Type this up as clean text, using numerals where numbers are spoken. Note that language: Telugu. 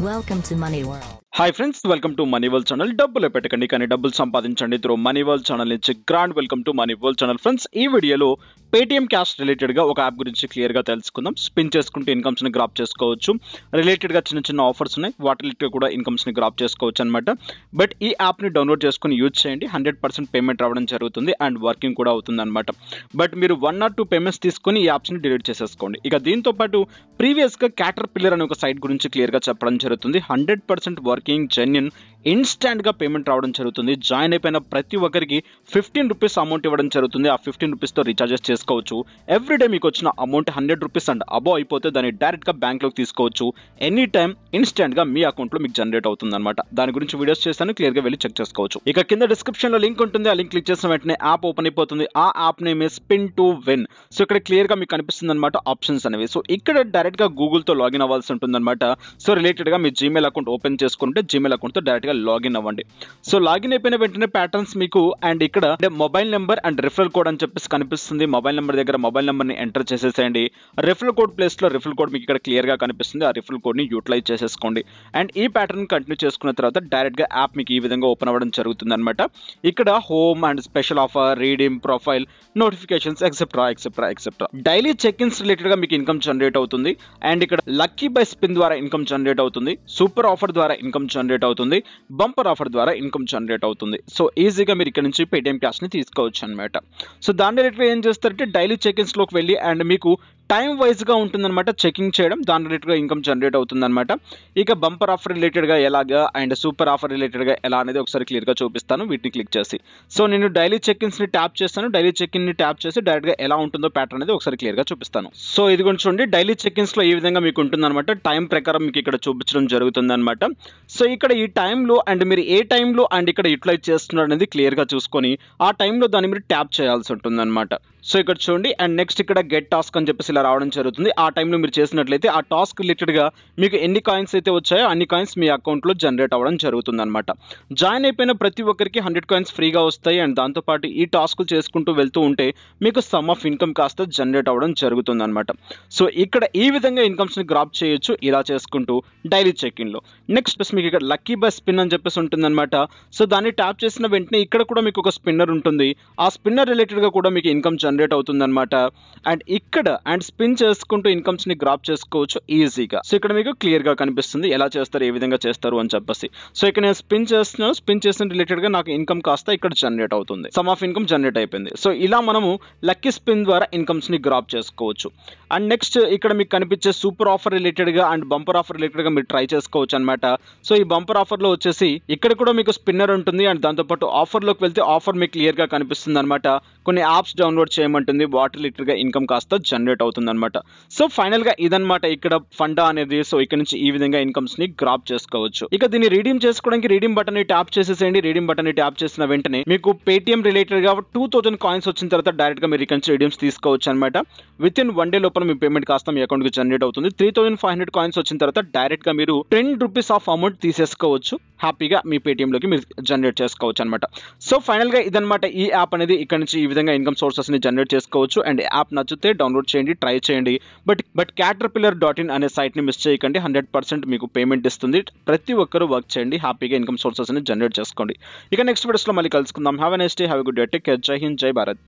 Welcome to Money World. Hi friends, welcome to money world channel. డబ్బులు పెట్టకండి కానీ డబ్బులు సంపాదించండి త్రూ మనీ వరల్డ్ ఛానల్ నుంచి grand welcome to money world channel. Friends, ఈ వీడియోలో పేటిఎం క్యాష్ రిలేటెడ్గా ఒక యాప్ గురించి క్లియర్గా తెలుసుకుందాం. స్పిన్ చేసుకుంటూ ఇన్కమ్స్ని గ్రాప్ చేసుకోవచ్చు. రిలేటెడ్గా చిన్న చిన్న ఆఫర్స్ ఉన్నాయి, వాటి రిలేటెడ్ కూడా ఇన్కమ్స్ని గ్రాప్ చేసుకోవచ్చు అనమాట. బట్ ఈ యాప్ని డౌన్లోడ్ చేసుకుని యూజ్ చేయండి. 100% పేమెంట్ రావడం జరుగుతుంది అండ్ వర్కింగ్ కూడా అవుతుంది అనమాట. బట్ మీరు 1 or 2 పేమెంట్స్ తీసుకుని ఈ యాప్స్ని డిలీట్ చేసేసుకోండి. ఇక దీంతో పాటు ప్రీవియస్గా క్యాటర్ పిల్లర్ అనే ఒక సైట్ గురించి క్లియర్గా చెప్పడం జరుగుతుంది. 100% వర్కింగ్, జెన్యూన్, ఇన్స్టాంట్గా పేమెంట్ రావడం జరుగుతుంది. జాయిన్ అయిపోయిన ప్రతి ఒక్కరికి 15 రూపీస్ అమౌంట్ ఇవ్వడం జరుగుతుంది. ఆ 15 రూపీస్తో రీఛార్జెస్ చేసుకోవచ్చు. ఎవ్రీడే మీకు వచ్చిన అమౌంట్ 100 రూపీస్ అండ్ అబోవ్ అయిపోతే దాన్ని డైరెక్ట్గా బ్యాంక్లోకి తీసుకోవచ్చు. ఎనీ టైం ఇన్స్టాంట్గా మీ అకౌంట్లో మీకు జనరేట్ అవుతుంది అనమాట. దాని గురించి వీడియోస్ చేస్తాను, క్లియర్గా వెళ్ళి చెక్ చేసుకోవచ్చు. ఇక కింద డిస్క్రిప్షన్లో లింక్ ఉంటుంది. ఆ లింక్ క్లిక్ చేసిన వెంటనే యాప్ ఓపెన్ అయిపోతుంది. ఆ app name spin to win. So ఇక్కడ క్లియర్గా మీకు కనిపిస్తుంది అనమాట ఆప్షన్స్ అనేవి. సో ఇక్కడ డైరెక్ట్గా గూగుల్తో లాగిన్ అవ్వాల్సి ఉంటుంది అనమాట. సో రిలేటెడ్గా మీ జీమెయిల్ అకౌంట్ ఓపెన్ చేసుకుంటే జీమెయిల్ అకౌంట్తో డైరెక్ట్గా లాగిన్ అవ్వండి. సో లాగిన్ అయిపోయిన వెంటనే ప్యాటర్న్స్ మీకు అండ్ ఇక్కడ mobile number and referral code అని చెప్పేసి కనిపిస్తుంది. మొబైల్ నెంబర్ దగ్గర మొబైల్ నెంబర్ని ఎంటర్ చేసేసేయండి. రిఫరల్ కోడ్ ప్లేస్లో రిఫరల్ కోడ్ మీకు ఇక్కడ క్లియర్గా కనిపిస్తుంది. ఆ రిఫరల్ కోడ్ని యూటిలైజ్ చేసేసుకోండి. అండ్ ఈ ప్యాటర్న్ కంటిన్యూ చేసుకున్న తర్వాత డైరెక్ట్గా యాప్ మీకు ఈ విధంగా ఓపెన్ అవ్వడం జరుగుతుంది అనమాట. ఇక్కడ home and special offer, redeem, profile, notifications, etcetera etcetera etcetera. Daily check ins రిలేటెడ్గా మీకు ఇన్కమ్ జనరేట్ అవుతుంది. అండ్ ఇక్కడ లక్కీ బై స్పిన్ ద్వారా ఇన్కమ్ జనరేట్ అవుతుంది. సూపర్ ఆఫర్ ద్వారా ఇన్కమ్ జనరేట్ అవుతుంది. బంపర్ ఆఫర్ ద్వారా ఇన్కమ్ జనరేట్ అవుతుంది. సో ఈజీగా మీరు ఇక్కడ నుంచి పేటిఎం క్యాష్ని తీసుకోవచ్చు అనమాట. సో దాని రిలేటెడ్గా ఏం చేస్తారంటే డైలీ చెక్-ఇన్స్లోకి వెళ్ళి అండ్ మీకు టైం వైజ్గా ఉంటుందన్నమాట చెకింగ్ చేయడం. దాని రిలేటెడ్గా ఇన్కమ్ జనరేట్ అవుతుందన్నమాట. ఇక బంపర్ ఆఫర్ రిలేటెడ్గా ఎలాగా అండ్ సూపర్ ఆఫర్ రిలేటెడ్గా ఎలా అనేది ఒకసారి క్లియర్గా చూపిస్తాను వీటిని క్లిక్ చేసి. సో నేను డైలీ చెక్-ఇన్స్ని ట్యాప్ చేస్తాను. డైలీ చెక్-ఇన్ని ట్యాప్ చేసి డైరెక్ట్గా ఎలా ఉంటుందో ప్యాటర్న్ అనేది ఒకసారి క్లియర్గా చూపిస్తాను. సో ఇది కొంచెం చూడండి, డైలీ చెక్-ఇన్స్లో ఈ విధంగా మీకు ఉంటుందన్నమాట. టైం ప్రకారం మీకు ఇక్కడ చూపించడం జరుగుతుందన్నమాట. సో ఇక్కడ ఈ టైంలో అండ్ మీరు ఏ టైంలో అండ్ ఇక్కడ యూటిలైజ్ చేస్తున్నారు అనేది క్లియర్గా చూసుకొని ఆ టైంలో దాన్ని మీరు ట్యాప్ చేయాల్సి ఉంటుందన్నమాట. సో ఇక్కడ చూడండి అండ్ నెక్స్ట్ ఇక్కడ గెట్ టాస్క్ అని చెప్పేసి ఇలా రావడం జరుగుతుంది. ఆ టైంలో మీరు చేసినట్లయితే ఆ టాస్క్ రిలేటెడ్గా మీకు ఎన్ని కాయిన్స్ అయితే వచ్చాయో అన్ని కాయిన్స్ మీ అకౌంట్లో జనరేట్ అవ్వడం జరుగుతుంది అనమాట. జాయిన్ అయిపోయిన ప్రతి ఒక్కరికి 100 కాయిన్స్ ఫ్రీగా వస్తాయి. అండ్ దాంతోపాటు ఈ టాస్క్లు చేసుకుంటూ వెళ్తూ ఉంటే మీకు సమ్ ఆఫ్ ఇన్కమ్ కాస్త జనరేట్ అవ్వడం జరుగుతుంది అనమాట. సో ఇక్కడ ఈ విధంగా ఇన్కమ్స్ని గ్రాప్ చేయొచ్చు ఇలా చేసుకుంటూ డైలీ చెక్-ఇన్లో. నెక్స్ట్ మీకు ఇక్కడ లక్కీ బై స్పిన్ అని చెప్పేసి ఉంటుందన్నమాట. సో దాన్ని ట్యాప్ చేసిన వెంటనే ఇక్కడ కూడా మీకు ఒక స్పిన్నర్ ఉంటుంది. ఆ స్పిన్నర్ రిలేటెడ్గా కూడా మీకు ఇన్కమ్ జనరేట్ అవుతుందన్నమాట. అండ్ ఇక్కడ అండ్ స్పిన్ చేసుకుంటూ ఇన్కమ్స్ ని గ్రాప్ చేసుకోవచ్చు ఈజీగా. సో ఇక్కడ మీకు క్లియర్ గా కనిపిస్తుంది ఎలా చేస్తారు, ఏ విధంగా చేస్తారు అని చెప్పేసి. సో ఇక్కడ నేను స్పిన్ చేస్తున్నాను. స్పిన్ చేసిన రిలేటెడ్ గా నాకు ఇన్కమ్ కాస్త ఇక్కడ జనరేట్ అవుతుంది. సమ్ ఆఫ్ ఇన్కమ్ జనరేట్ అయిపోయింది. సో ఇలా మనము లక్కీ స్పిన్ ద్వారా ఇన్కమ్స్ ని గ్రాప్ చేసుకోవచ్చు. అండ్ నెక్స్ట్ ఇక్కడ మీకు కనిపించే సూపర్ ఆఫర్ రిలేటెడ్ గా అండ్ బంపర్ ఆఫర్ రిలేటెడ్ గా మీరు ట్రై చేసుకోవచ్చు అనమాట. సో ఈ బంపర్ ఆఫర్ లో వచ్చేసి ఇక్కడ కూడా మీకు స్పిన్నర్ ఉంటుంది. అండ్ దాంతోపాటు ఆఫర్ లోకి వెళ్తే ఆఫర్ మీకు క్లియర్ గా కనిపిస్తుంది అనమాట. కొన్ని యాప్స్ డౌన్లోడ్ చేయమంటుంది, వాటర్ లిటర్ గా ఇన్కమ్ కాస్త జనరేట్ అవుతుంది అనమాట. సో ఫైనల్ గా ఇదనమాట ఇక్కడ ఫండా అనేది. సో ఇక్కడ నుంచి ఈ విధంగా ఇన్కమ్స్ ని గ్రాప్ చేసుకోవచ్చు. ఇక దీన్ని రీడీమ్ చేసుకోవడానికి రీడీమ్ బటన్ ని ట్యాప్ చేసేసేయండి. రీడీమ్ బటన్ ని ట్యాప్ చేసిన వెంటనే మీకు పేటిఎం రిలేటెడ్ గా 2000 కాయిన్స్ వచ్చిన తర్వాత డైరెక్ట్ గా మీరు ఇక్కడ నుంచి రీడీమ్స్ తీసుకోవచ్చు అనమాట. విత్ ఇన్ 1 day లోపల మీ పేమెంట్ కాస్త మీ అకౌంట్ కి జనరేట్ అవుతుంది. 3500 కాయిన్స్ వచ్చిన తర్వాత డైరెక్ట్ గా మీరు 10 రూపీస్ ఆఫ్ అమౌంట్ తీసేసుకోవచ్చు. హ్యాపీగా మీ పేటిఎం లోకి మీరు జనరేట్ చేసుకోవచ్చు అనమాట. సో ఫైనల్ గా ఇదనమాట ఈ యాప్ అనేది. ఇక్కడ నుంచి ఈ విధంగా ఇన్కమ్ సోర్సెస్ ని జనరేట్ చేసుకోవచ్చు. అండ్ యాప్ నచ్చితే డౌన్లోడ్ చేయండి, ట్రై చేయండి. బట్ caterpillar.in అనే సైట్ ని మిస్ చేయకండి. 100% మీకు పేమెంట్ ఇస్తుంది. ప్రతి ఒక్కరు వర్క్ చేయండి, హ్యాపీగా ఇన్కమ్ సోర్సెస్ ని జనరేట్ చేసుకోండి. ఇక నెక్స్ట్ వీడియోస్ లో మళ్ళీ కలుసుకుందాం. Have a nice day, have a good day, take care, జై హింద్, జై భారత్.